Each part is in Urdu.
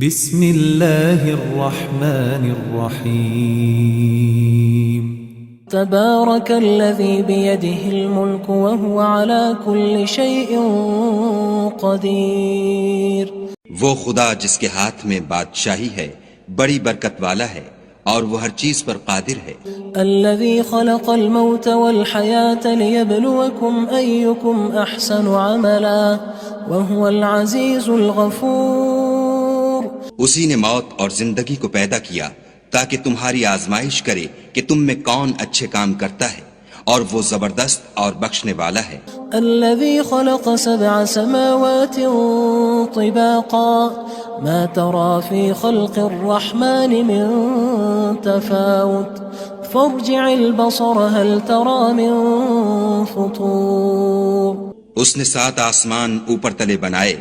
بسم اللہ الرحمن الرحیم تبارك الذي بيده الملك وهو على كل شيء قدير. وہ خدا جس کے ہاتھ میں بادشاہی ہے بڑی برکت والا ہے اور وہ ہر چیز پر قادر ہے. الذي خلق الموت والحياة ليبلوكم أيكم أحسن عملا وهو العزيز الغفور. اسی نے موت اور زندگی کو پیدا کیا تاکہ تمہاری آزمائش کرے کہ تم میں کون اچھے کام کرتا ہے اور وہ زبردست اور بخشنے والا ہے. الذي خلق 7 سماوات طباقا ما ترى في خلق الرحمن من تفاوت فارجع البصر هل ترى من فطور. اس نے 7 آسمان اوپر تلے بنائے.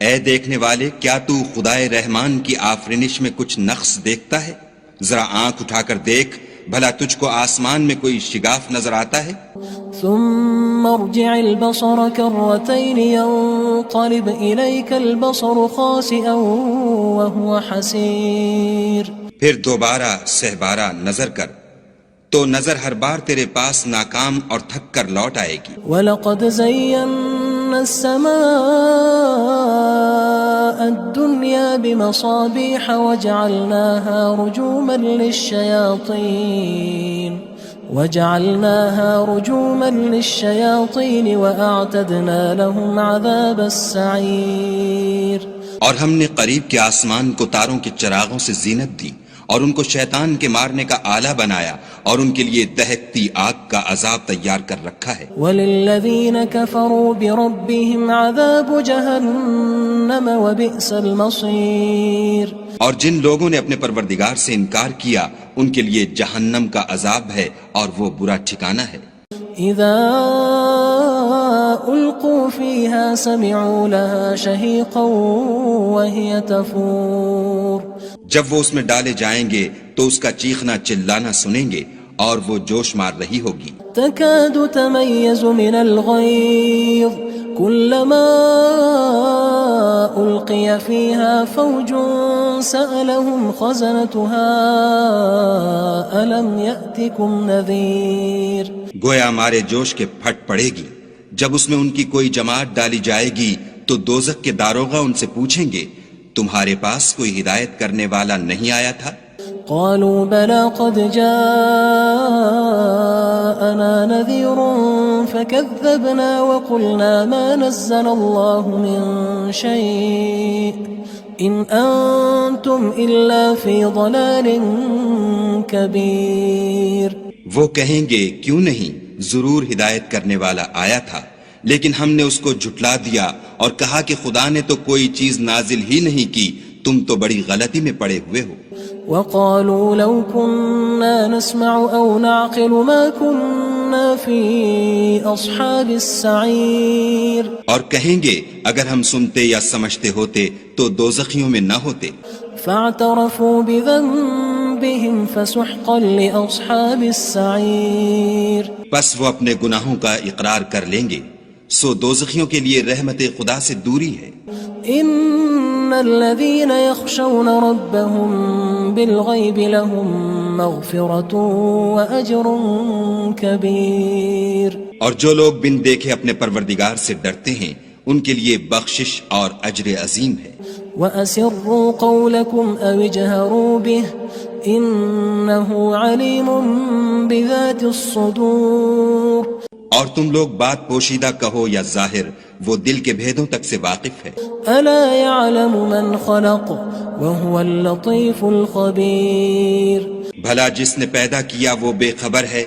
اے دیکھنے والے کیا تو خدائے رحمان کی آفرینش میں کچھ نقص دیکھتا ہے؟ ذرا آنکھ اٹھا کر دیکھ بھلا تجھ کو آسمان میں کوئی شگاف نظر آتا ہے؟ ثم ارجع البصر كرتين ينقلب إليك البصر خاسئا وهو حسير. پھر دوبارہ سہبارہ نظر کر تو نظر ہر بار تیرے پاس ناکام اور تھک کر لوٹ آئے گی. وَلَقَدْ زَيَّنَّا السَّمَاءَ الدُّنْيَا بِمَصَابِيحَ وَجَعَلْنَاهَا رُجُومًا لِلشَّيَاطِينِ وَأَعْتَدْنَا لَهُمْ عَذَابَ السَّعِيرِ. اور ہم نے قریب کے آسمان کو تاروں کے چراغوں سے زینت دی اور ان کو شیطان کے مارنے کا آلہ بنایا اور ان کے لیے دہکتی آگ کا عذاب تیار کر رکھا ہے. وَلِلَّذِينَ كَفَرُوا بِرَبِّهِمْ عَذَابُ جَهَنَّمَ وَبِئْسَ الْمَصِيرُ. اور جن لوگوں نے اپنے پروردگار سے انکار کیا ان کے لیے جہنم کا عذاب ہے اور وہ برا ٹھکانہ ہے. اذا القوا فيها سمعوا لها شهيقا وهي تفور. جب وہ اس میں ڈالے جائیں گے تو اس کا چیخنا چلانا سنیں گے اور وہ جوش مار رہی ہوگی. تكاد تميز من الغيظ كلما ألقي فيها فوج سألهم خزنتها ألم يأتكم نذير. گویا مارے جوش کے پھٹ پڑے گی. جب اس میں ان کی کوئی جماعت ڈالی جائے گی تو دوزخ کے داروغہ ان سے پوچھیں گے تمہارے پاس کوئی ہدایت کرنے والا نہیں آیا تھا؟ قالوا بلى قد جاءنا نذير فكذبنا وقلنا ما نزل الله من شيء إن أنتم إلا في ضلال كبير. وہ کہیں گے کیوں نہیں، ضرور ہدایت کرنے والا آیا تھا لیکن ہم نے اس کو جھٹلا دیا اور کہا کہ خدا نے تو کوئی چیز نازل ہی نہیں کی، تم تو بڑی غلطی میں پڑے ہوئے ہو. وقالوا لو كنا نسمع أو نعقل ما كنا في أصحاب السعير. اور کہیں گے اگر ہم سنتے یا سمجھتے ہوتے تو دوزخیوں میں نہ ہوتے. فاعترفوا بذنبهم فسحقا لأصحاب السعير. پس وہ اپنے گناہوں کا اقرار کر لیں گے سو دوزخیوں کے لیے رحمت خدا سے دوری ہے. ان الذين يخشون ربهم بالغيب لهم مغفرة وأجر كبير. اور جو لوگ بن دیکھے اپنے پروردگار سے ڈرتے ہیں ان کے لیے بخشش اور اجر عظیم ہے. وَأَسِرُّوا قَوْلَكُمْ أَوِ اجْهَرُوا بِهِ إِنَّهُ عَلِيمٌ بِذَاتِ الصُّدُورِ. اور تم لوگ بات پوشیدہ کہو یا ظاہر وہ دل کے بھیدوں تک سے واقف ہے. أَلَا يَعْلَمُ مَنْ خَلَقَ وَهُوَ اللَّطِيفُ الْخَبِيرُ. بھلا جس نے پیدا کیا وہ بے خبر ہے،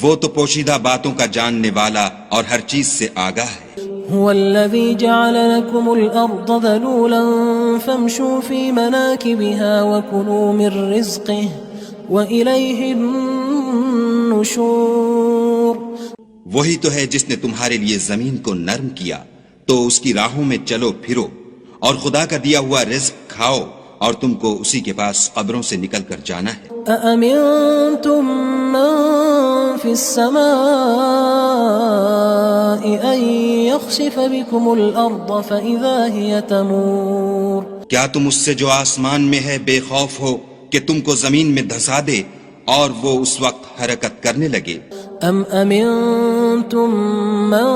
وہ تو پوشیدہ باتوں کا جاننے والا اور ہر چیز سے آگاہ ہے. هو الذي جعل لكم الأرض ذلولا فامشوا في مناكبها وكلوا من رزقه وإليه النشور. وہی تو ہے جس نے تمہارے لیے زمین کو نرم کیا تو اس کی راہوں میں چلو پھرو اور خدا کا دیا ہوا رزق کھاؤ اور تم کو اسی کے پاس قبروں سے نکل کر جانا ہے. أأمنتم من في السماء أن يخسف بكم الأرض فإذا هي تمور. کیا تم اس سے جو آسمان میں ہے بے خوف ہو کہ تم کو زمین میں دھسا دے اور وہ اس وقت حرکت کرنے لگے؟ ام امنتم من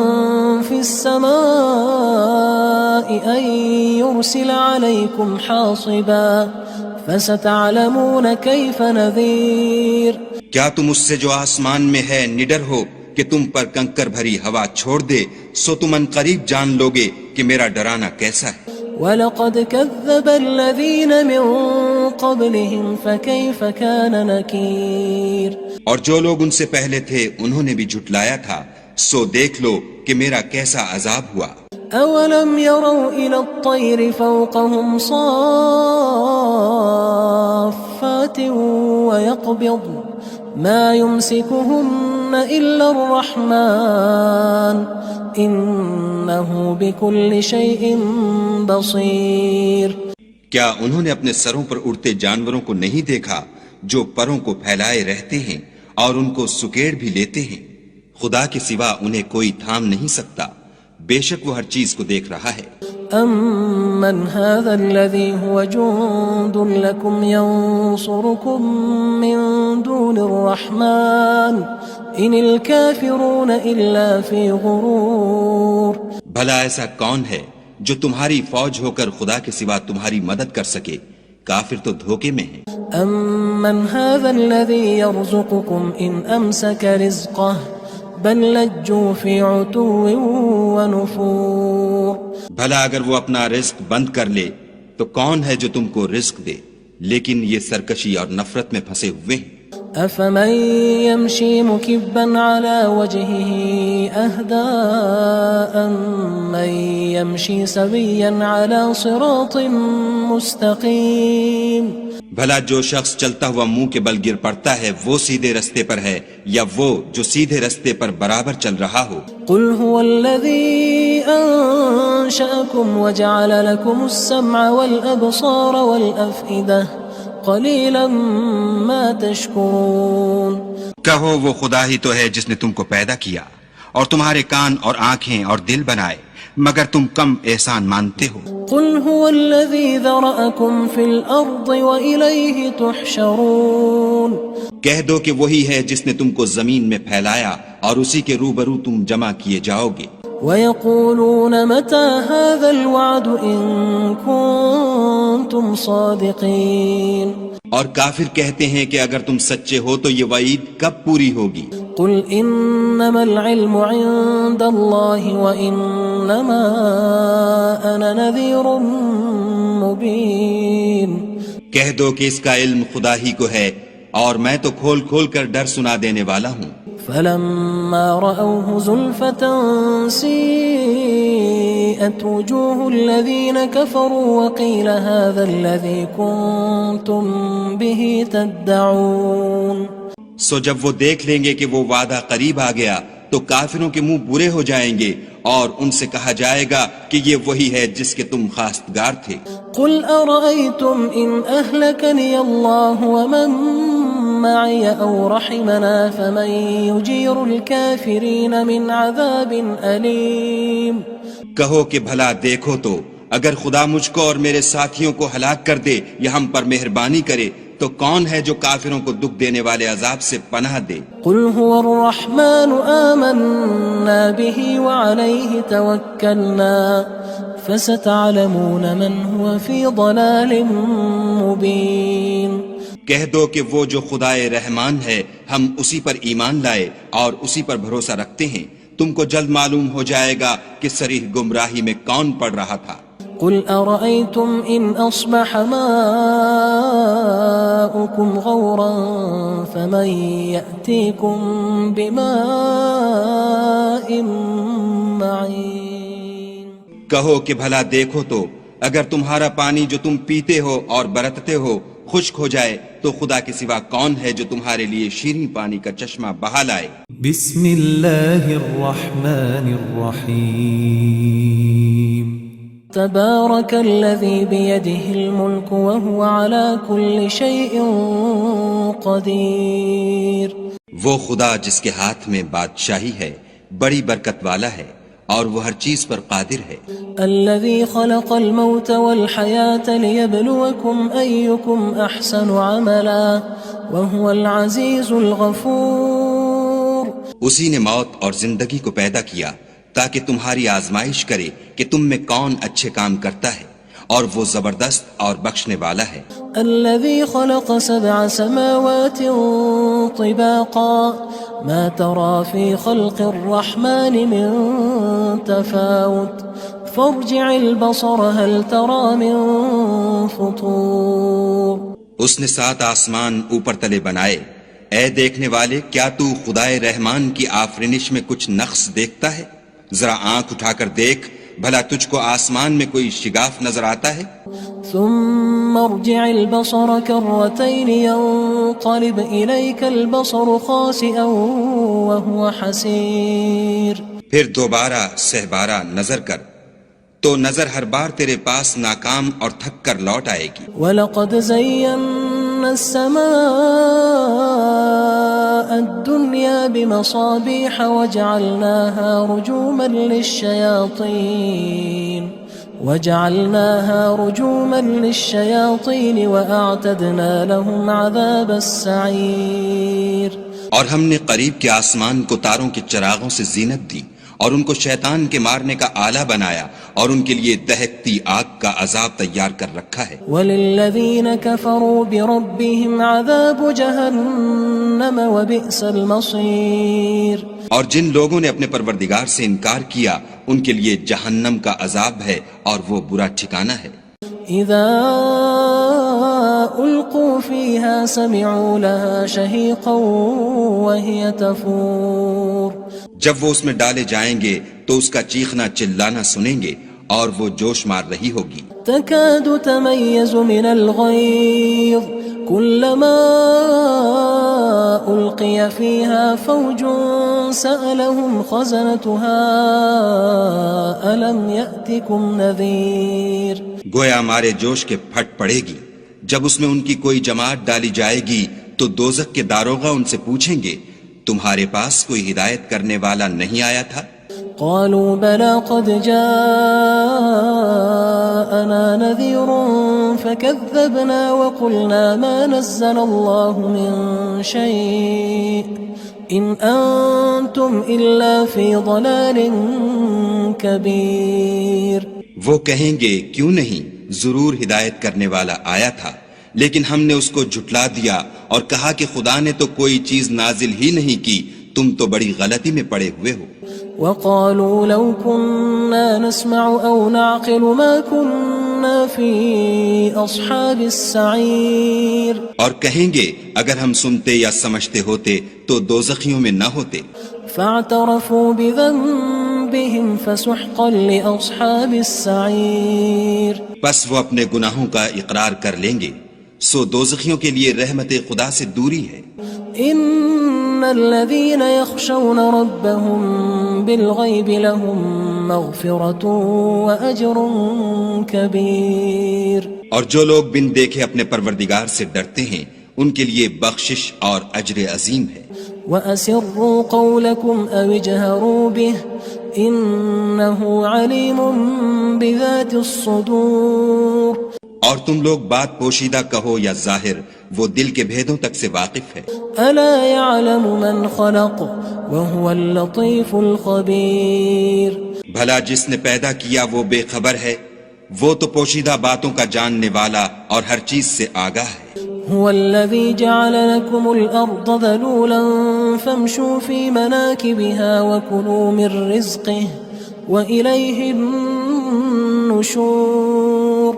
في السماء ان يرسل عليكم حاصبا فستعلمون كيف نذير کیا تم اس سے جو آسمان میں ہے نڈر ہو کہ تم پر کنکر بھری ہوا چھوڑ دے، سو تم ان قریب جان لوگے کہ میرا ڈرانا کیسا ہے۔ وَلَقَدْ كَذَّبَ الَّذِينَ مِن قَبْلِهِمْ فَكَيْفَ كَانَ نَكِيرٌ اور جو لوگ ان سے پہلے تھے انہوں نے بھی جھٹلایا تھا، سو دیکھ لو کہ میرا کیسا عذاب ہوا۔ أَوَلَمْ يَرَوْا إِلَى الطَّيْرِ فَوْقَهُمْ صَافَّاتٍ وَيَقْبِضْنَ مَا يُمْسِكُهُنَّ إِلَّا الرَّحْمَنُ إِنَّهُ بِكُلِّ شَيْءٍ بَصِيرٌ کیا انہوں نے اپنے سروں پر اڑتے جانوروں کو نہیں دیکھا جو پروں کو پھیلائے رہتے ہیں اور ان کو سکیڑ بھی لیتے ہیں؟ خدا کے سوا انہیں کوئی تھام نہیں سکتا، بے شک وہ ہر چیز کو دیکھ رہا ہے۔ أَمَّنْ هَذَا الَّذِي هُوَ جُندٌ لَكُمْ يَنصُرُكُم مِّن دُونِ الرَّحْمَنِ إِنِ الْكَافِرُونَ إِلَّا فِي غُرُورٍ بھلا ایسا کون ہے جو تمہاری فوج ہو کر خدا کے سوا تمہاری مدد کر سکے؟ کافر تو دھوکے میں ہیں۔ أَمَّنْ هَذَا الَّذِي يَرْزُقُكُمْ إِنْ أَمْسَكَ رِزْقَهُ بَلْ لَجُّوا فِي عُتُوٍّ وَنُفُورٍ بھلا اگر وہ اپنا رزق بند کر لے تو کون ہے جو تم کو رزق دے؟ لیکن یہ سرکشی اور نفرت میں پھنسے ہوئے ہیں۔ أَفَمَن يَمْشِي مُكِبًّا عَلَى وَجْهِهِ أَهْدَىٰ أَمَّن يَمْشِي سَوِيًّا عَلَى صِرَاطٍ مُّسْتَقِيمٍ بھلا جو شخص چلتا ہوا منہ کے بل گر پڑتا ہے وہ سیدھے رستے پر ہے یا وہ جو سیدھے رستے پر برابر چل رہا ہو؟ قُلْ هُوَ الَّذِي أَنشَأَكُمْ وَجَعَلَ لَكُمُ السَّمْعَ وَالْأَبْصَارَ وَالْأَفْئِدَةَ قَلِيلًا مَا تَشْكُرُونَ کہو وہ خدا ہی تو ہے جس نے تم کو پیدا کیا اور تمہارے کان اور آنکھیں اور دل بنائے، مگر تم کم احسان مانتے ہو۔ قُلْ هُوَ الَّذِي ذَرَأَكُمْ فِي الْأَرْضِ وَإِلَيْهِ تُحْشَرُونَ کہہ دو کہ وہی ہے جس نے تم کو زمین میں پھیلایا اور اسی کے روبرو تم جمع کیے جاؤ گے۔ وَيَقُولُونَ مَتَى هَذَا الْوَعْدُ إِن كُنتُمْ صَادِقِينَ اور کافر کہتے ہیں کہ اگر تم سچے ہو تو یہ وعید کب پوری ہوگی؟ قُلْ إِنَّمَا الْعِلْمُ عِندَ اللَّهِ وَإِنَّمَا أَنَا نَذِيرٌ مُّبِينٌ کہہ دو کہ اس کا علم خدا ہی کو ہے اور میں تو کھول کھول کر ڈر سنا دینے والا ہوں۔ فَلَمَّا رَأَوْهُ زُلْفَةً سِيئَتْ وُجُوهُ الَّذِينَ كَفَرُوا وَقِيلَ هَذَا الَّذِي كُنتُم بِهِ تَدَّعُونَ سو جب وہ دیکھ لیں گے کہ وہ وعدہ قریب آ گیا تو کافروں کے منہ برے ہو جائیں گے اور ان سے کہا جائے گا کہ یہ وہی ہے جس کے تم خواستگار تھے۔ قُلْ أَرَأَيْتُمْ إِنْ أَهْلَكَنِيَ اللَّهُ وَمَن مَّعِيَ أَوْ رَحِمَنَا فَمَن يُجِيرُ الْكَافِرِينَ مِنْ عَذَابٍ أَلِيمٍ کہو کہ بھلا دیکھو تو اگر خدا مجھ کو اور میرے ساتھیوں کو ہلاک کر دے یا ہم پر مہربانی کرے تو کون ہے جو کافروں کو دکھ دینے والے عذاب سے پناہ دے؟ قُلْ هُوَ الرَّحْمَنُ آمَنَّا بِهِ وَعَلَيْهِ تَوَكَّلْنَا فَسَتَعْلَمُونَ مَنْ هُوَ فِي ضَلَالٍ مُّبِينٍ کہہ دو کہ وہ جو خدائے رحمان ہے ہم اسی پر ایمان لائے اور اسی پر بھروسہ رکھتے ہیں، تم کو جلد معلوم ہو جائے گا کہ صریح گمراہی میں کون پڑ رہا تھا۔ قُلْ أَرَأَيْتُمْ إِنْ أَصْبَحَ مَاؤُكُمْ غَوْرًا فَمَن يَأْتِيكُم بِمَاءٍ مَّعِينٍ کہو کہ بھلا دیکھو تو اگر تمہارا پانی جو تم پیتے ہو اور برتتے ہو خشک ہو جائے تو خدا کے سوا کون ہے جو تمہارے لیے شیریں پانی کا چشمہ بہا لائے؟ بسم اللہ الرحمن الرحیم تبارك الذي بيده الملك وهو على كل شيء قدير وہ خدا جس کے ہاتھ میں بادشاہی ہے بڑی برکت والا ہے اور وہ ہر چیز پر قادر ہے. الذي خلق الموت والحياة ليبلوكم أيكم أحسن عملا وهو العزيز الغفور. اسی نے موت اور زندگی کو پیدا کیا تاکہ تمہاری آزمائش کرے کہ تم میں کون اچھے کام کرتا ہے، اور وہ زبردست اور بخشنے والا ہے. الذي خلق 7 سماوات طباقا ما ترى في خلق الرحمن من تفاوت فارجع البصر هل ترى من فطور. اس نے 7 آسمان اوپر تلے بنائے. اے دیکھنے والے، کیا تو خدائے رحمان کی آفرینش میں کچھ نقص دیکھتا ہے؟ ذرا آنکھ اٹھا کر دیکھ، بھلا تجھ کو آسمان میں کوئی شگاف نظر آتا ہے؟ ثم ارجع البصر كرتين ينقلب إليك البصر خاسئا وهو حسير. پھر دوبارہ سہبارہ نظر کر تو نظر ہر بار تیرے پاس ناکام اور تھک کر لوٹ آئے گی. وَلَقَدْ زَيَّنَّا السَّمَاءَ الدُّنْيَا بِمَصَابِيحَ وَجَعَلْنَاهَا رُجُومًا لِلشَّيَاطِينِ وَأَعْتَدْنَا لَهُمْ عَذَابَ السَّعِيرِ. اور ہم نے قریب کے آسمان کو تاروں کے چراغوں سے زینت دی اور ان کو شیطان کے مارنے کا آلہ بنایا اور ان کے لیے دہکتی آگ کا عذاب تیار کر رکھا ہے. وَلِلَّذِينَ كَفَرُوا بِرَبِّهِمْ عَذَابُ جَهَنَّمَ وَبِئْسَ الْمَصِيرُ. اور جن لوگوں نے اپنے پروردگار سے انکار کیا ان کے لیے جہنم کا عذاب ہے اور وہ برا ٹھکانہ ہے. اذا القوا فيها سمعوا لها شهيقا وهي تفور. جب وہ اس میں ڈالے جائیں گے تو اس کا چیخنا چلانا سنیں گے اور وہ جوش مار رہی ہوگی. تكاد تميز من الغيظ كلما ألقي فيها فوج سألهم خزنتها ألم يأتكم نذير. گویا ہمارے جوش کے پھٹ پڑے گی. جب اس میں ان کی کوئی جماعت ڈالی جائے گی تو دوزخ کے داروغہ ان سے پوچھیں گے تمہارے پاس کوئی ہدایت کرنے والا نہیں آیا تھا؟ قالوا بلى قد جاءنا نذير فكذبنا وقلنا ما نزل الله من شيء إن أنتم إلا في ضلال كبير. وہ کہیں گے کیوں نہیں، ضرور ہدایت کرنے والا آیا تھا، لیکن ہم نے اس کو جھٹلا دیا اور کہا کہ خدا نے تو کوئی چیز نازل ہی نہیں کی، تم تو بڑی غلطی میں پڑے ہوئے ہو. وقالوا لو كنا نسمع أو نعقل ما كنا في أصحاب السعير. اور کہیں گے اگر ہم سنتے یا سمجھتے ہوتے تو دوزخیوں میں نہ ہوتے. فاعترفوا بذنبهم فسحقا لأصحاب السعير. بس وہ اپنے گناہوں کا اقرار کر لیں گے، سو دوزخیوں کے لیے رحمت خدا سے دوری ہے. ان الذين يخشون ربهم بالغيب لهم مغفرة واجر كبير. اور جو لوگ بن دیکھے اپنے پروردگار سے ڈرتے ہیں ان کے لیے بخشش اور اجر عظیم ہے. واسروا قولكم او اجهروا به انه عليم بذات الصدور. اور تم لوگ بات پوشیدہ کہو یا ظاہر، وہ دل کے بھیدوں تک سے واقف ہے. الا يعلم من خلق وهو اللطيف الخبير. بھلا جس نے پیدا کیا وہ بے خبر ہے، وہ تو پوشیدہ باتوں کا جاننے والا اور ہر چیز سے آگاہ ہے. هو الذي جعل لكم الأرض ذلولا فامشوا في مناكبها وكلوا من رزقه وإليه النشور.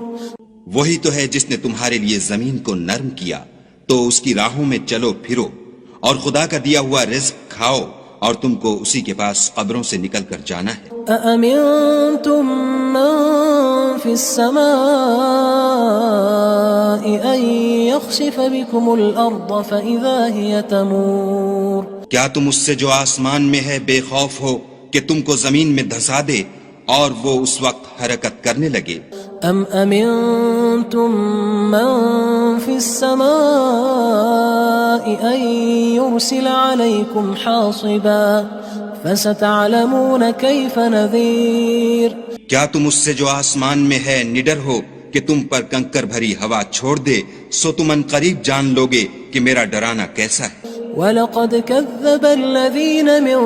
وہی تو ہے جس نے تمہارے لیے زمین کو نرم کیا تو اس کی راہوں میں چلو پھرو اور خدا کا دیا ہوا رزق کھاؤ اور تم کو اسی کے پاس قبروں سے نکل کر جانا ہے. أأمنتم من في السماء أن يخسف بكم الأرض فإذا هي تمور. کیا تم اس سے جو آسمان میں ہے بے خوف ہو کہ تم کو زمین میں دھسا دے اور وہ اس وقت حرکت کرنے لگے؟ ام امنتم من في السماء ان يرسل عليكم حاصبا فستعلمون كيف نذير کیا تم اس سے جو آسمان میں ہے نڈر ہو کہ تم پر کنکر بھری ہوا چھوڑ دے، سو تم ان قریب جان لوگے کہ میرا ڈرانا کیسا ہے۔ وَلَقَدْ كَذَّبَ الَّذِينَ مِن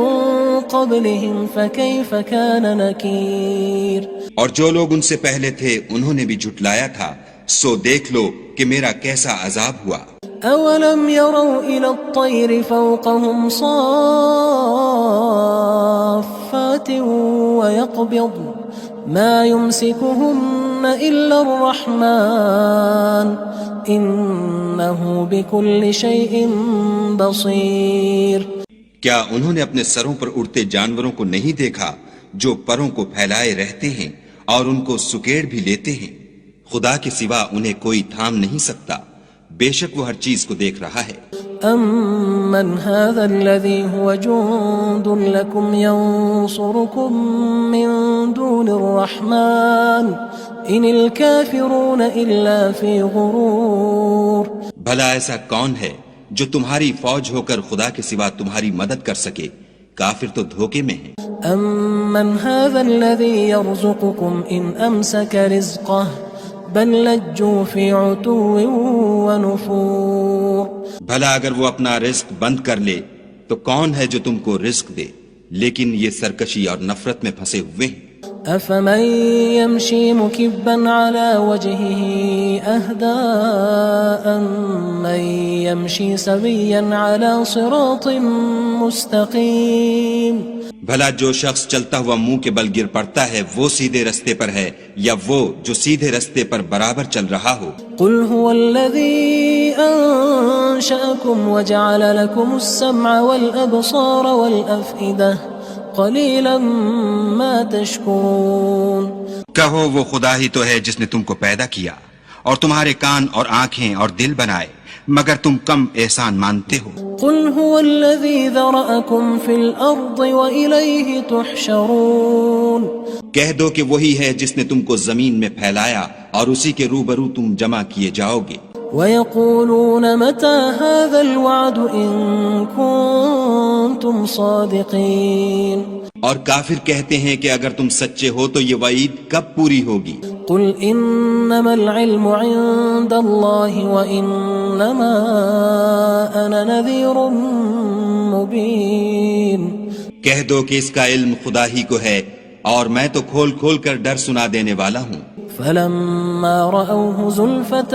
قَبْلِهِمْ فَكَيْفَ كَانَ نَكِيرٌ اور جو لوگ ان سے پہلے تھے انہوں نے بھی جھٹلایا تھا، سو دیکھ لو کہ میرا کیسا عذاب ہوا۔ أَوَلَمْ يَرَوْا إِلَى الطَّيْرِ فَوْقَهُمْ صَافَّاتٍ وَيَقْبِضْنَ مَا يُمْسِكُهُنَّ إِلَّا الرَّحْمَنُ إِنَّهُ بِكُلِّ شَيْءٍ بَصِيرٌ کیا انہوں نے اپنے سروں پر اڑتے جانوروں کو نہیں دیکھا جو پروں کو پھیلائے رہتے ہیں اور ان کو سکیڑ بھی لیتے ہیں؟ خدا کے سوا انہیں کوئی تھام نہیں سکتا، بے شک وہ ہر چیز کو دیکھ رہا ہے۔ أَمَّنْ هَذَا الَّذِي هُوَ جُندٌ لَكُمْ يَنصُرُكُم مِّن دُونِ الرَّحْمَنِ إِنِ الْكَافِرُونَ إِلَّا فِي غُرُورٍ بھلا ایسا کون ہے جو تمہاری فوج ہو کر خدا کے سوا تمہاری مدد کر سکے؟ کافر تو دھوکے میں ہیں۔ أَمَّنْ هَذَا الَّذِي يَرْزُقُكُمْ إِنْ أَمْسَكَ رِزْقَهُ بَل لَجُّوا فِي عُتُوٍّ وَنُفُورٍ بھلا اگر وہ اپنا رزق بند کر لے تو کون ہے جو تم کو رزق دے؟ لیکن یہ سرکشی اور نفرت میں پھنسے ہوئے ہیں۔ أَفَمَن يَمْشِي مُكِبًّا عَلَى وَجْهِهِ أَهْدَىٰ أَمَّن يَمْشِي سَوِيًّا عَلَى صِرَاطٍ مُّسْتَقِيمٍ بھلا جو شخص چلتا ہوا منہ کے بل گر پڑتا ہے وہ سیدھے رستے پر ہے یا وہ جو سیدھے رستے پر برابر چل رہا ہو؟ قُلْ هُوَ الَّذِي أَنشَأَكُمْ وَجَعَلَ لَكُمُ السَّمْعَ وَالْأَبْصَارَ وَالْأَفْئِدَةَ قَلِيلًا مَا تَشْكُرُونَ کہو وہ خدا ہی تو ہے جس نے تم کو پیدا کیا اور تمہارے کان اور آنکھیں اور دل بنائے، مگر تم کم احسان مانتے ہو۔ قُلْ هُوَ الَّذِي ذَرَأَكُمْ فِي الْأَرْضِ وَإِلَيْهِ تُحْشَرُونَ کہہ دو کہ وہی ہے جس نے تم کو زمین میں پھیلایا اور اسی کے روبرو تم جمع کیے جاؤ گے۔ وَيَقُولُونَ مَتَى هَذَا الْوَعْدُ إِن كُنتُمْ صَادِقِينَ اور کافر کہتے ہیں کہ اگر تم سچے ہو تو یہ وعید کب پوری ہوگی؟ قُلْ إِنَّمَا الْعِلْمُ عِندَ اللَّهِ وَإِنَّمَا أَنَا نَذِيرٌ مُّبِينٌ کہہ دو کہ اس کا علم خدا ہی کو ہے اور میں تو کھول کھول کر ڈر سنا دینے والا ہوں۔ فَلَمَّا رَأَوْهُ زُلْفَةً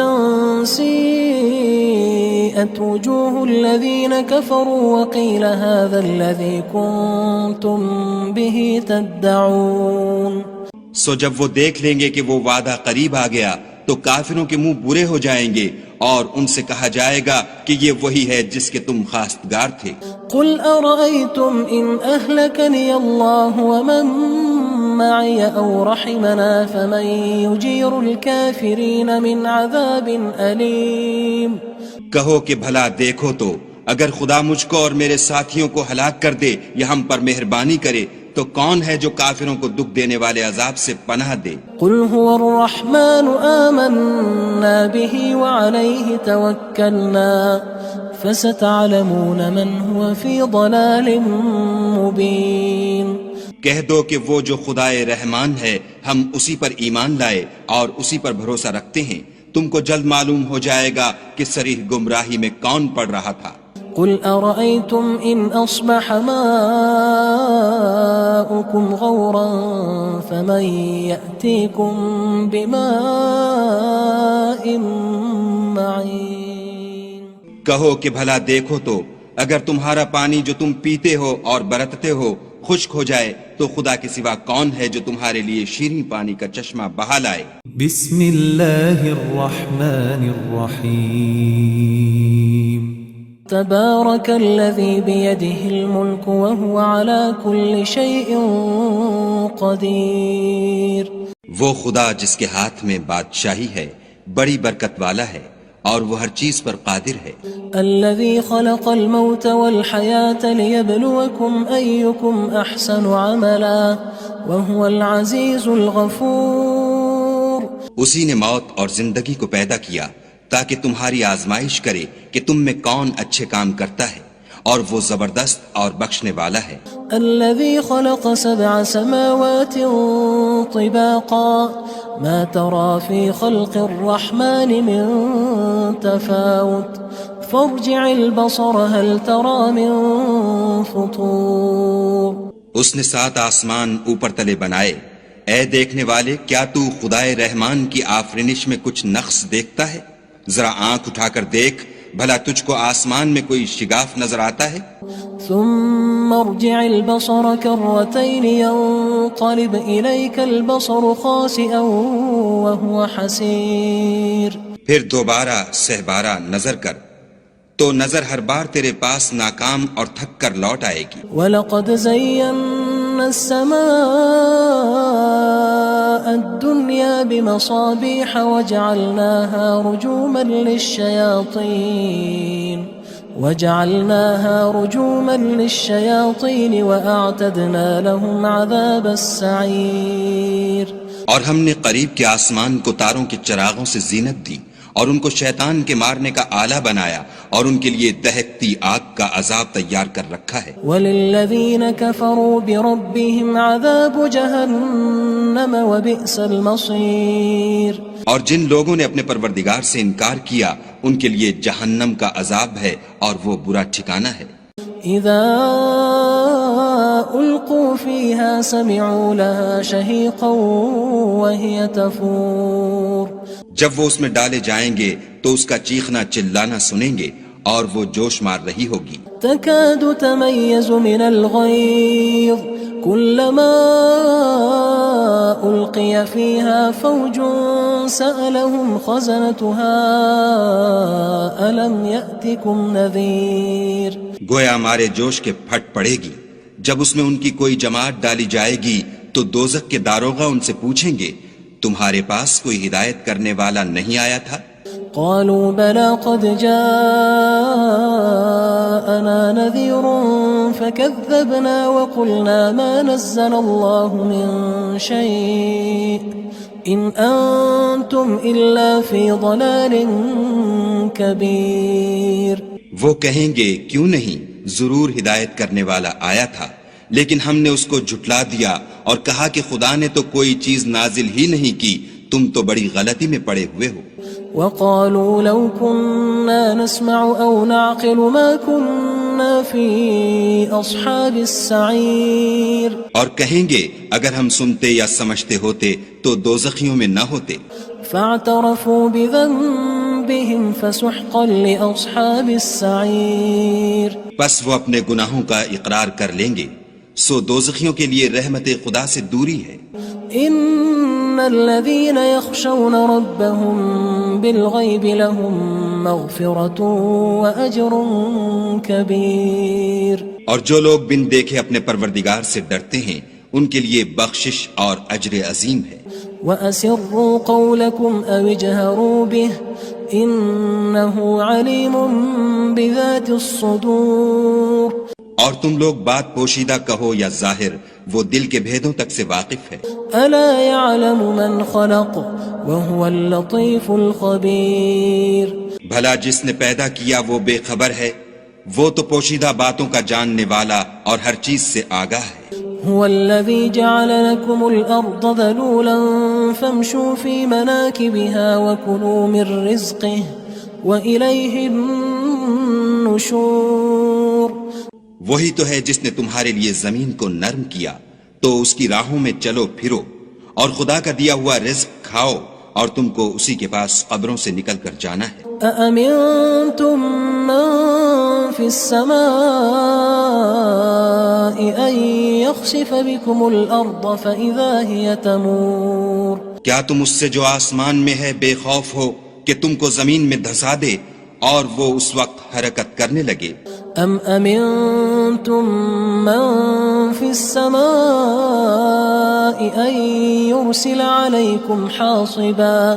سِيئَتْ وُجُوهُ الَّذِينَ كَفَرُوا وَقِيلَ هَذَا الَّذِي كُنتُم بِهِ تَدَّعُونَ سو جب وہ دیکھ لیں گے کہ وہ وعدہ قریب آ گیا تو کافروں کے منہ برے ہو جائیں گے اور ان سے کہا جائے گا کہ یہ وہی ہے جس کے تم خواستگار تھے۔ قُلْ أَرَأَيْتُمْ إِنْ أَهْلَكَنِيَ اللَّهُ وَمَن مَّعِيَ أَوْ رَحِمَنَا فَمَن يُجِيرُ الْكَافِرِينَ مِنْ عَذَابٍ أَلِيمٍ کہو کہ بھلا دیکھو تو اگر خدا مجھ کو اور میرے ساتھیوں کو ہلاک کر دے یا ہم پر مہربانی کرے تو کون ہے جو کافروں کو دکھ دینے والے عذاب سے پناہ دے؟ قُلْ هُوَ الرَّحْمَنُ آمَنَّا بِهِ وَعَلَيْهِ تَوَكَّلْنَا فَسَتَعْلَمُونَ مَنْ هُوَ فِي ضَلَالٍ مُّبِينٍ کہہ دو کہ وہ جو خدائے رحمان ہے ہم اسی پر ایمان لائے اور اسی پر بھروسہ رکھتے ہیں، تم کو جلد معلوم ہو جائے گا کہ صریح گمراہی میں کون پڑ رہا تھا۔ قُلْ أَرَأَيْتُمْ إِنْ أَصْبَحَ مَاؤُكُمْ غَوْرًا فَمَن يَأْتِيكُم بِمَاءٍ مَّعِينٍ کہو کہ بھلا دیکھو تو اگر تمہارا پانی جو تم پیتے ہو اور برتتے ہو خشک ہو جائے تو خدا کے سوا کون ہے جو تمہارے لیے شیریں پانی کا چشمہ بہا لائے؟ بسم اللہ الرحمن الرحیم تبارك الذي بيده الملك وهو على كل شيء قدير وہ خدا جس کے ہاتھ میں بادشاہی ہے بڑی برکت والا ہے اور وہ ہر چیز پر قادر ہے۔ الذي خلق الموت والحياة ليبلوكم أيكم أحسن عملا وهو العزيز الغفور اسی نے موت اور زندگی کو پیدا کیا تاکہ تمہاری آزمائش کرے کہ تم میں کون اچھے کام کرتا ہے، اور وہ زبردست اور بخشنے والا ہے۔ الذي خلق 7 سماوات طباقا ما ترى في خلق الرحمن من تفاوت فارجع البصر هل ترى من فطور۔ اس نے 7 آسمان اوپر تلے بنائے، اے دیکھنے والے کیا تو خدائے رحمان کی آفرینش میں کچھ نقص دیکھتا ہے؟ ذرا آنکھ اٹھا کر دیکھ، بھلا تجھ کو آسمان میں کوئی شگاف نظر آتا ہے؟ ثم ارجع البصر كرتين ينقلب إليك البصر خاسئا وهو حسير۔ پھر دوبارہ سہبارہ نظر کر تو نظر ہر بار تیرے پاس ناکام اور تھک کر لوٹ آئے گی۔ وَلَقَدْ زَيَّنَّا السَّمَاءَ الدُّنْيَا بِمَصَابِيحَ وَجَعَلْنَاهَا رُجُومًا لِلشَّيَاطِينِ وَأَعْتَدْنَا لَهُمْ عَذَابَ السَّعِيرِ۔ اور ہم نے قریب کے آسمان کو تاروں کے چراغوں سے زینت دی اور ان کو شیطان کے مارنے کا آلہ بنایا اور ان کے لیے دہکتی آگ کا عذاب تیار کر رکھا ہے۔ وَلِلَّذِينَ كَفَرُوا بِرَبِّهِمْ عَذَابُ جَهَنَّمَ وَبِئْسَ الْمَصِيرُ۔ اور جن لوگوں نے اپنے پروردگار سے انکار کیا ان کے لیے جہنم کا عذاب ہے اور وہ برا ٹھکانہ ہے۔ اذا القوا فيها سمعوا لها شهيقا وهي تفور۔ جب وہ اس میں ڈالے جائیں گے تو اس کا چیخنا چلانا سنیں گے اور وہ جوش مار رہی ہوگی۔ تكاد تميز من الغيظ كلما ألقي فيها فوج سألهم خزنتها ألم يأتكم نذير۔ گویا ہمارے جوش کے پھٹ پڑے گی جب اس میں ان کی کوئی جماعت ڈالی جائے گی تو دوزخ کے داروغہ ان سے پوچھیں گے تمہارے پاس کوئی ہدایت کرنے والا نہیں آیا تھا؟ قالوا بلى قد جاءنا نذير فكذبنا وقلنا ما نزل الله من شيء إن أنتم إلا في ضلال كبير۔ وہ کہیں گے کیوں نہیں، ضرور ہدایت کرنے والا آیا تھا، لیکن ہم نے اس کو جھٹلا دیا اور کہا کہ خدا نے تو کوئی چیز نازل ہی نہیں کی، تم تو بڑی غلطی میں پڑے ہوئے ہو۔ وقالوا لو كنا نسمع أو نعقل ما كنا في أصحاب السعير۔ اور کہیں گے اگر ہم سنتے یا سمجھتے ہوتے تو دوزخیوں میں نہ ہوتے۔ فاعترفوا بذنبهم فسحقا لأصحاب السعير۔ پس وہ اپنے گناہوں کا اقرار کر لیں گے، سو دوزخیوں کے لیے رحمت خدا سے دوری ہے۔ ان الذين يخشون ربهم بالغيب لهم مغفرة واجر كبير۔ اور جو لوگ بن دیکھے اپنے پروردگار سے ڈرتے ہیں ان کے لیے بخشش اور اجر عظیم ہے۔ وَأَسِرُّوا قَوْلَكُمْ أَوِ اجْهَرُوا بِهِ إِنَّهُ عَلِيمٌ بِذَاتِ الصُّدُورِ۔ اور تم لوگ بات پوشیدہ کہو یا ظاہر، وہ دل کے بھیدوں تک سے واقف ہے۔ أَلَا يَعْلَمُ مَنْ خَلَقَ وَهُوَ اللَّطِيفُ الْخَبِيرُ۔ بھلا جس نے پیدا کیا وہ بے خبر ہے، وہ تو پوشیدہ باتوں کا جاننے والا اور ہر چیز سے آگاہ ہے۔ هو الذي جعل لكم الأرض ذلولا فامشوا في مناكبها وكلوا من رزقه وإليه النشور۔ وہی تو ہے جس نے تمہارے لیے زمین کو نرم کیا تو اس کی راہوں میں چلو پھرو اور خدا کا دیا ہوا رزق کھاؤ اور تم کو اسی کے پاس قبروں سے نکل کر جانا ہے۔ أأمنتم من في السماء أن يخسف بكم الأرض فإذا هي تمور۔ کیا تم اس سے جو آسمان میں ہے بے خوف ہو کہ تم کو زمین میں دھسا دے اور وہ اس وقت حرکت کرنے لگے؟ ام امنتم من في السماء ان يرسل عليكم حاصبا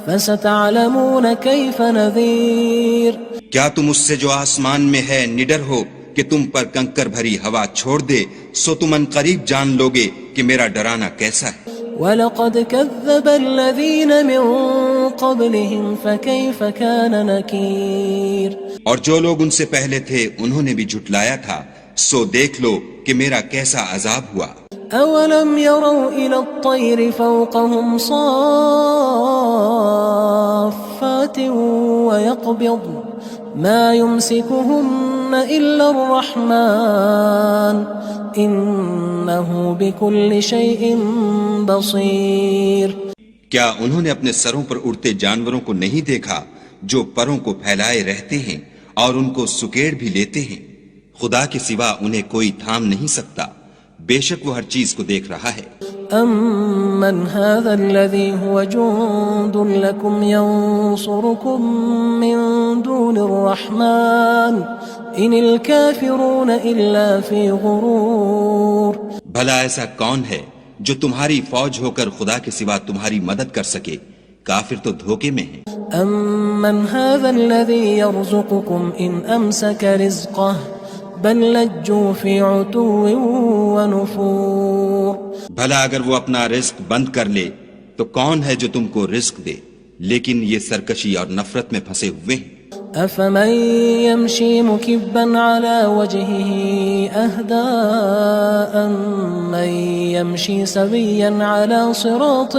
فستعلمون كيف نذير۔ کیا تم اس سے جو آسمان میں ہے نڈر ہو کہ تم پر کنکر بھری ہوا چھوڑ دے، سو تم ان قریب جان لوگے کہ میرا ڈرانا کیسا ہے۔ وَلَقَدْ كَذَّبَ الَّذِينَ مِن قبلهم فكيف كان نكير اور جو لوگ ان سے پہلے تھے انہوں نے بھی جھٹلایا تھا، سو دیکھ لو کہ میرا کیسا عذاب ہوا۔ أولم يروا إلى الطير فوقهم صافات ويقبض ما يمسكهن إلا الرحمن إنه بكل شيء بصير۔ کیا انہوں نے اپنے سروں پر اڑتے جانوروں کو نہیں دیکھا جو پروں کو پھیلائے رہتے ہیں اور ان کو سکیڑ بھی لیتے ہیں؟ خدا کے سوا انہیں کوئی تھام نہیں سکتا، بے شک وہ ہر چیز کو دیکھ رہا ہے۔ أَمَّنْ هَذَا الَّذِي هُوَ جُندٌ لَكُمْ يَنصُرُكُم مِّن دُونِ الرَّحْمَٰنِ إِنِ الْكَافِرُونَ إِلَّا فِي غُرُورٍ۔ بھلا ایسا کون ہے جو تمہاری فوج ہو کر خدا کے سوا تمہاری مدد کر سکے؟ کافر تو دھوکے میں ہیں۔ أَمَّنْ هَذَا الَّذِي يَرْزُقُكُمْ إِنْ أَمْسَكَ رِزْقَهُ بل لجوا فی عتو ونفور۔ بھلا اگر وہ اپنا رزق بند کر لے تو کون ہے جو تم کو رزق دے، لیکن یہ سرکشی اور نفرت میں پھنسے ہوئے ہیں۔ افمن يمشي مكبا على وجهه اهدى أمن يمشي سويا على صراط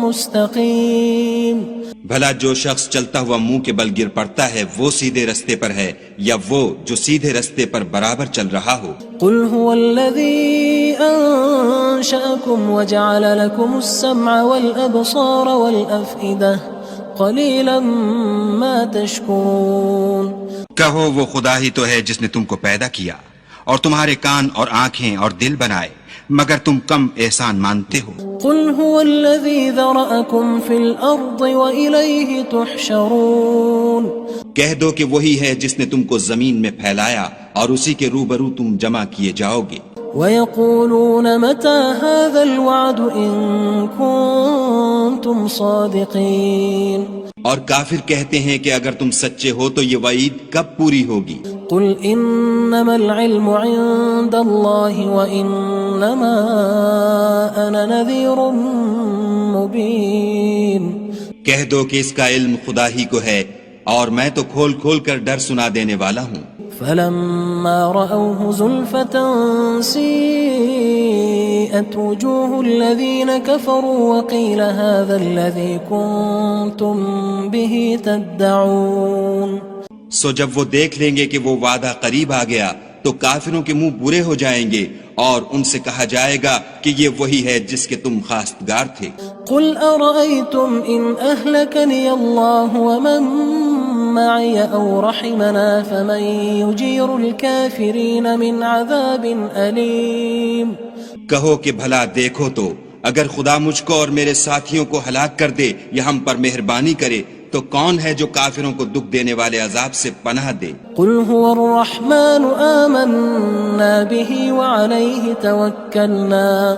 مستقيم۔ بھلا جو شخص چلتا ہوا منہ کے بل گر پڑتا ہے وہ سیدھے رستے پر ہے یا وہ جو سیدھے رستے پر برابر چل رہا ہو؟ قل هو الذي أنشأكم وجعل لكم السمع والأبصار والأفئدة قلیلا ما تشکرون۔ کہو وہ خدا ہی تو ہے جس نے تم کو پیدا کیا اور تمہارے کان اور آنکھیں اور دل بنائے، مگر تم کم احسان مانتے ہو۔ قل هو الذی ذرأکم فی الارض وإلیہ تحشرون۔ کہہ دو کہ وہی ہے جس نے تم کو زمین میں پھیلایا اور اسی کے روبرو تم جمع کیے جاؤ گے۔ وَيَقُولُونَ مَتَى هَذَا الْوَعْدُ إِن كُنتُمْ صَادِقِينَ۔ اور کافر کہتے ہیں کہ اگر تم سچے ہو تو یہ وعید کب پوری ہوگی؟ قُلْ إِنَّمَا الْعِلْمُ عِندَ اللَّهِ وَإِنَّمَا أَنَا نَذِيرٌ مُبِينٌ۔ کہہ دو کہ اس کا علم خدا ہی کو ہے اور میں تو کھول کھول کر ڈر سنا دینے والا ہوں۔ فلما رأوه زلفة سيئت وجوه الذين كفروا وقيل هذا الذي كنتم به تدعون۔ سو جب وہ دیکھ لیں گے کہ وہ وعدہ قریب آ گیا تو کافروں کے منہ برے ہو جائیں گے اور ان سے کہا جائے گا کہ یہ وہی ہے جس کے تم خواستگار تھے۔ قل أرأيتم إن أهلكني الله ومن معي أو رحمنا فمن يجير الكافرين من عذاب أليم۔ کہو کہ بھلا دیکھو تو اگر خدا مجھ کو اور میرے ساتھیوں کو ہلاک کر دے یا ہم پر مہربانی کرے تو کون ہے جو کافروں کو دکھ دینے والے عذاب سے پناہ دے؟ قل هو الرحمن آمنا به وعليه توكلنا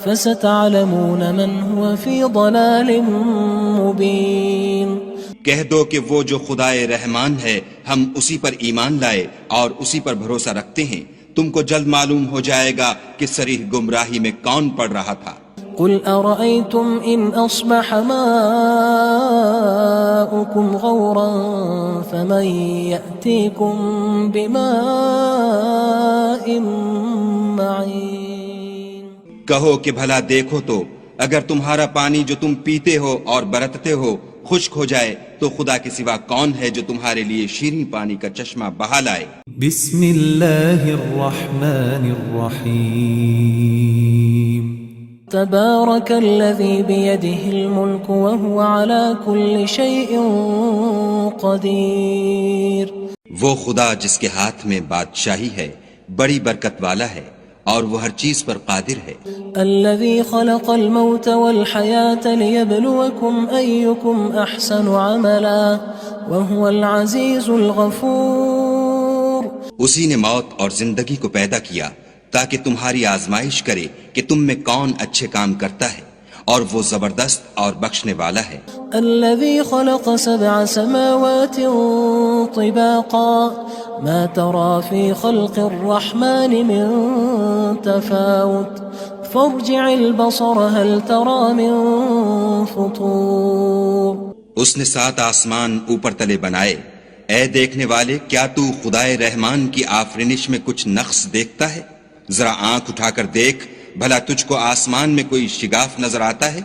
فستعلمون من هو في ضلال مبين۔ کہہ دو کہ وہ جو خدائے رحمان ہے ہم اسی پر ایمان لائے اور اسی پر بھروسہ رکھتے ہیں، تم کو جلد معلوم ہو جائے گا کہ صریح گمراہی میں کون پڑ رہا تھا۔ قل أرأيتم إن أصبح ماؤكم غورا فمن يأتيكم بماء معين۔ کہو کہ بھلا دیکھو تو اگر تمہارا پانی جو تم پیتے ہو اور برتتے ہو خشک ہو جائے تو خدا کے سوا کون ہے جو تمہارے لیے شیریں پانی کا چشمہ بہا لائے؟ بسم اللہ الرحمن الرحیم۔ تبارك الذي بيده الملك وهو على كل شيء قدير۔ وہ خدا جس کے ہاتھ میں بادشاہی ہے بڑی برکت والا ہے اور وہ ہر چیز پر قادر ہے۔ الذي خلق الموت والحياة ليبلوكم أيكم أحسن عملا وهو العزيز الغفور۔ اسی نے موت اور زندگی کو پیدا کیا تاکہ تمہاری آزمائش کرے کہ تم میں کون اچھے کام کرتا ہے اور وہ زبردست اور بخشنے والا ہے۔ الذي خلق 7 سماوات طباقا ما ترى في خلق الرحمن من تفاوت فارجع البصر هل ترى من فطور۔ اس نے 7 آسمان اوپر تلے بنائے، اے دیکھنے والے کیا تو خدائے رحمان کی آفرینش میں کچھ نقص دیکھتا ہے؟ ذرا آنکھ اٹھا کر دیکھ، بھلا تجھ کو آسمان میں کوئی شگاف نظر آتا ہے؟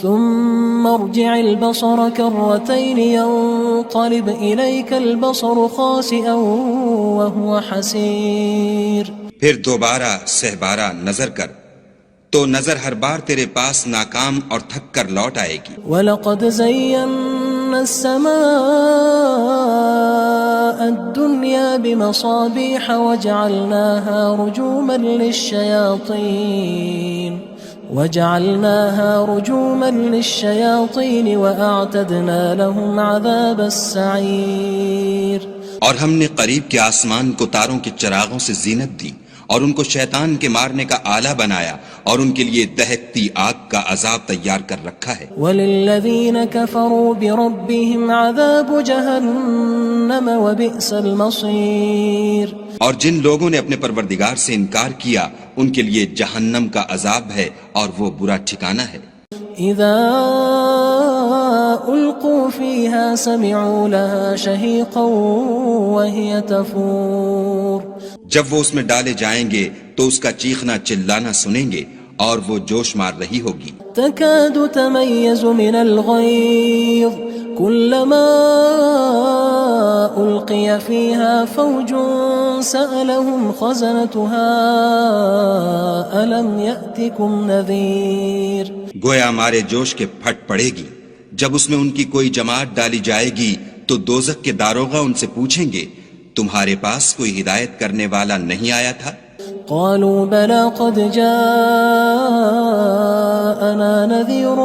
ثم ارجع البصر كرتين ينقلب إليك البصر خاسئا وهو حسير. پھر دوبارہ سہبارہ نظر کر تو نظر ہر بار تیرے پاس ناکام اور تھک کر لوٹ آئے گی. وَلَقَدْ زَيَّنَّا السَّمَاءَ الدُّنْيَا بِمَصَابِيحَ وَجَعَلْنَاهَا رُجُومًا لِلشَّيَاطِينِ وَأَعْتَدْنَا لَهُمْ عَذَابَ السَّعِيرِ. اور ہم نے قریب کے آسمان کو تاروں کے چراغوں سے زینت دی اور ان کو شیطان کے مارنے کا آلہ بنایا اور ان کے لیے دہکتی آگ کا عذاب تیار کر رکھا ہے. وَلِلَّذِينَ كَفَرُوا بِرَبِّهِمْ عَذَابُ جَهَنَّمَ وَبِئْسَ الْمَصِيرُ. اور جن لوگوں نے اپنے پروردگار سے انکار کیا ان کے لیے جہنم کا عذاب ہے اور وہ برا ٹھکانہ ہے. اذا القوا فيها سمعوا لها شهيقا وهي تفور. جب وہ اس میں ڈالے جائیں گے تو اس کا چیخنا چلانا سنیں گے اور وہ جوش مار رہی ہوگی. تكاد تميز من الغيظ كلما ألقي فيها فوج سألهم خزنتها ألم يأتكم نذير. گویا ہمارے جوش کے پھٹ پڑے گی جب اس میں ان کی کوئی جماعت ڈالی جائے گی تو دوزخ کے داروغہ ان سے پوچھیں گے تمہارے پاس کوئی ہدایت کرنے والا نہیں آیا تھا؟ قالوا بلى قد جاءنا نذير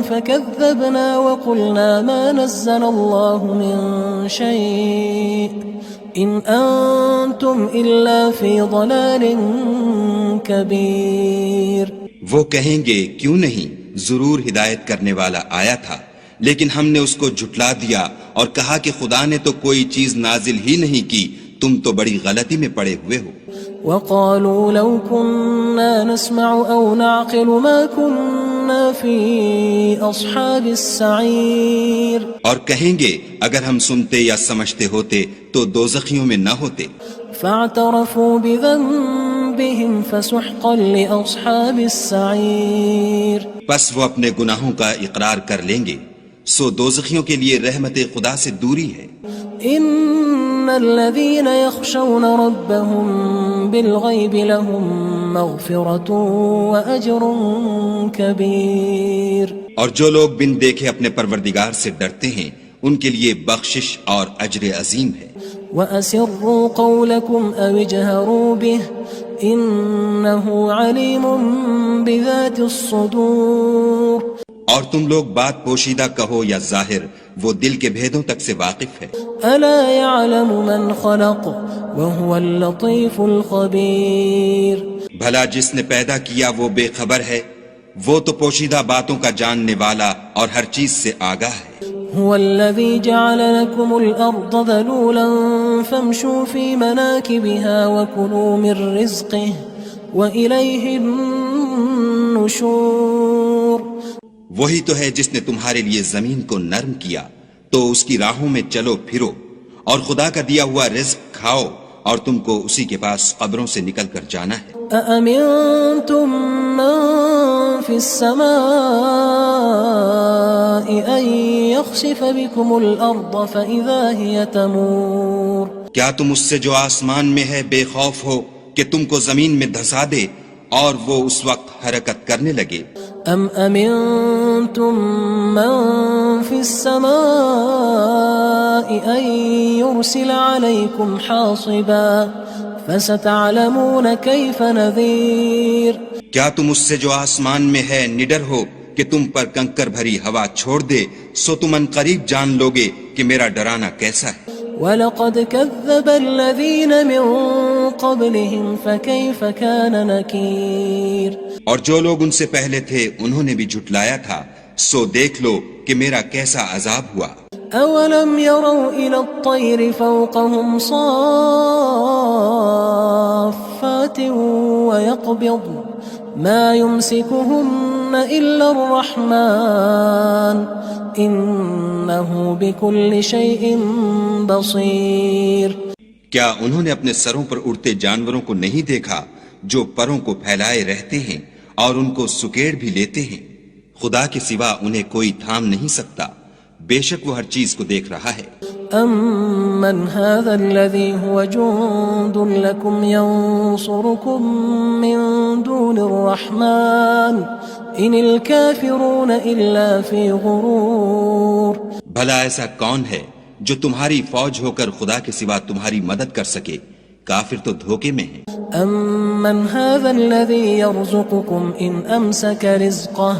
فكذبنا وقلنا ما نزل الله من شيء إن أنتم إلا في ضلال كبير. وہ کہیں گے کیوں نہیں، ضرور ہدایت کرنے والا آیا تھا، لیکن ہم نے اس کو جھٹلا دیا اور کہا کہ خدا نے تو کوئی چیز نازل ہی نہیں کی، تم تو بڑی غلطی میں پڑے ہوئے ہو. وقالوا لو كنا نسمع أو نعقل ما كنا في أصحاب السعير. اور کہیں گے اگر ہم سنتے یا سمجھتے ہوتے تو دوزخیوں میں نہ ہوتے. فاعترفوا بذنبهم فسحقا لأصحاب السعير. پس وہ اپنے گناہوں کا اقرار کر لیں گے، سو دوزخیوں کے لیے رحمت خدا سے دوری ہے. ان الذين يخشون ربهم بالغيب لهم مغفرة واجر كبير. اور جو لوگ بن دیکھے اپنے پروردگار سے ڈرتے ہیں ان کے لیے بخشش اور اجر عظیم ہے. واسروا قولكم او اجهروا به انه عليم بذات الصدور. اور تم لوگ بات پوشیدہ کہو یا ظاہر، وہ دل کے بھیدوں تک سے واقف ہے. الا يعلم من خلق وهو اللطيف الخبير. بھلا جس نے پیدا کیا وہ بے خبر ہے، وہ تو پوشیدہ باتوں کا جاننے والا اور ہر چیز سے آگاہ ہے. هو الذي جعل لكم الأرض ذلولا فامشوا في مناكبها وكلوا من رزقه وإليه النشور. وہی تو ہے جس نے تمہارے لیے زمین کو نرم کیا تو اس کی راہوں میں چلو پھرو اور خدا کا دیا ہوا رزق کھاؤ اور تم کو اسی کے پاس قبروں سے نکل کر جانا ہے. أأمنتم من في السماء أن يخسف بكم الأرض فإذا هي تمور. کیا تم اس سے جو آسمان میں ہے بے خوف ہو کہ تم کو زمین میں دھسا دے اور وہ اس وقت حرکت کرنے لگے؟ ام امنتم من في السماء ان يرسل عليكم حاصبا فستعلمون كيف نذير. کیا تم اس سے جو آسمان میں ہے نڈر ہو کہ تم پر کنکر بھری ہوا چھوڑ دے، سو تم ان قریب جان لوگے کہ میرا ڈرانا کیسا ہے. وَلَقَدْ كَذَّبَ الَّذِينَ مِن قَبْلِهِمْ فَكَيْفَ كَانَ نَكِيرٌ. اور جو لوگ ان سے پہلے تھے انہوں نے بھی جھٹلایا تھا، سو دیکھ لو کہ میرا کیسا عذاب ہوا. أَوَلَمْ يَرَوْا إِلَى الطَّيْرِ فَوْقَهُمْ صَافَّاتٍ وَيَقْبِضْنَ مَا يُمْسِكُهُنَّ إِلَّا الرَّحْمَنُ إنه بكل شيء بصير. کیا انہوں نے اپنے سروں پر اڑتے جانوروں کو نہیں دیکھا جو پروں کو پھیلائے رہتے ہیں اور ان کو سکیڑ بھی لیتے ہیں؟ خدا کے سوا انہیں کوئی تھام نہیں سکتا، بے شک وہ ہر چیز کو دیکھ رہا ہے. أَمَّنْ هَذَا الَّذِي هُوَ جُندٌ لَكُمْ يَنصُرُكُم مِّن دُونِ الرَّحْمَنِ إِنِ الْكَافِرُونَ إِلَّا فِي غُرُورٍ. بھلا ایسا کون ہے جو تمہاری فوج ہو کر خدا کے سوا تمہاری مدد کر سکے؟ کافر تو دھوکے میں ہیں. أَمَّنْ هَذَا الَّذِي يَرْزُقُكُمْ إِنْ أَمْسَكَ رِزْقَهُ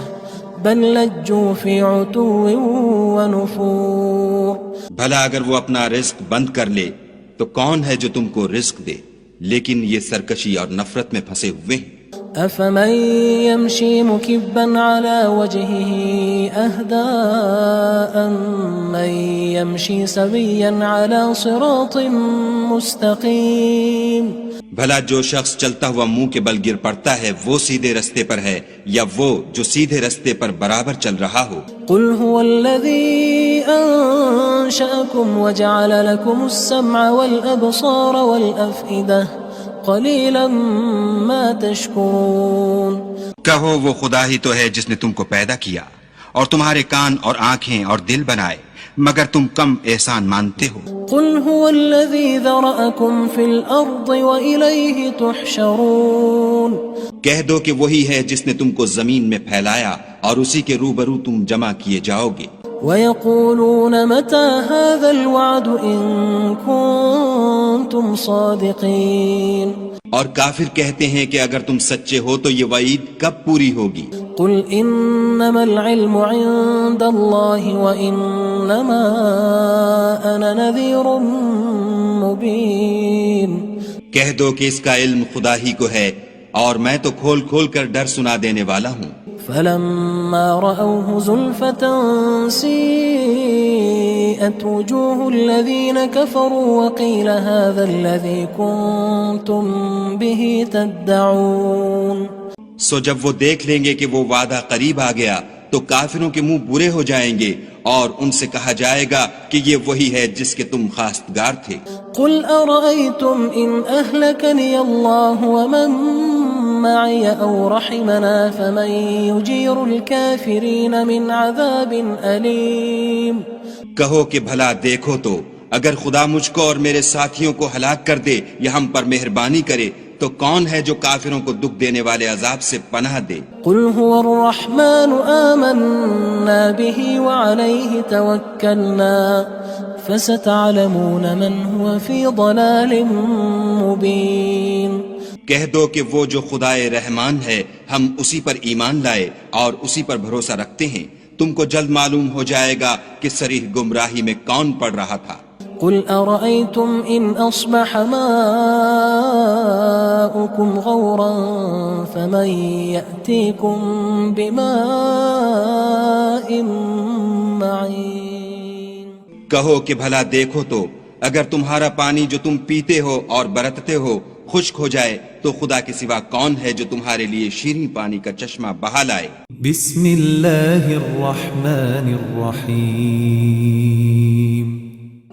بل لجوا فی عتو ونفور. بھلا اگر وہ اپنا رزق بند کر لے تو کون ہے جو تم کو رزق دے؟ لیکن یہ سرکشی اور نفرت میں پھنسے ہوئے ہیں. افمن يمشي مكبا على وجهه اهدى من يمشي سويا على صراط مستقيم. بھلا جو شخص چلتا ہوا منہ کے بل گر پڑتا ہے وہ سیدھے رستے پر ہے یا وہ جو سیدھے رستے پر برابر چل رہا ہو؟ قل هو الذي انشأكم وجعل لكم السمع والابصار والافئدة قلیلا ما تشکرون. کہو وہ خدا ہی تو ہے جس نے تم کو پیدا کیا اور تمہارے کان اور آنکھیں اور دل بنائے، مگر تم کم احسان مانتے ہو. قل هو الذی ذرأکم فی الارض وإلیہ تحشرون. کہہ دو کہ وہی ہے جس نے تم کو زمین میں پھیلایا اور اسی کے روبرو تم جمع کیے جاؤ گے. وَيَقُولُونَ مَتَى هَذَا الْوَعْدُ إِن كُنتُمْ صَادِقِينَ. اور کافر کہتے ہیں کہ اگر تم سچے ہو تو یہ وعید کب پوری ہوگی؟ قُلْ إِنَّمَا الْعِلْمُ عِندَ اللَّهِ وَإِنَّمَا أَنَا نَذِيرٌ مُبِينٌ. کہہ دو کہ اس کا علم خدا ہی کو ہے اور میں تو کھول کھول کر ڈر سنا دینے والا ہوں. فلما رأوه زلفة سيئت وجوه الذين كفروا وقيل هذا الذي كنتم به تدعون. سو جب وہ دیکھ لیں گے کہ وہ وعدہ قریب آ گیا تو کافروں کے منہ برے ہو جائیں گے اور ان سے کہا جائے گا کہ یہ وہی ہے جس کے تم خواستگار تھے. قل أرأيتم إن أهلكني الله ومن معي أو رحمنا فمن يجير الكافرين من عذاب أليم. کہو کہ بھلا دیکھو تو اگر خدا مجھ کو اور میرے ساتھیوں کو ہلاک کر دے یا ہم پر مہربانی کرے تو کون ہے جو کافروں کو دکھ دینے والے عذاب سے پناہ دے؟ قل هو الرحمن آمنا به وعليه توكلنا فستعلمون من هو في ضلال مبين. کہہ دو کہ وہ جو خدائے رحمان ہے ہم اسی پر ایمان لائے اور اسی پر بھروسہ رکھتے ہیں، تم کو جلد معلوم ہو جائے گا کہ صریح گمراہی میں کون پڑ رہا تھا. قل أرأيتم إن أصبح ماؤكم غورا فمن يأتيكم بماء معين. کہو کہ بھلا دیکھو تو اگر تمہارا پانی جو تم پیتے ہو اور برتتے ہو خشک ہو جائے تو خدا کے سوا کون ہے جو تمہارے لیے شیریں پانی کا چشمہ بہا لائے. بسم اللہ الرحمن الرحیم.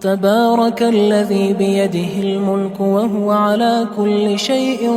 تبارك الذي بيده الملك وهو على كل شيء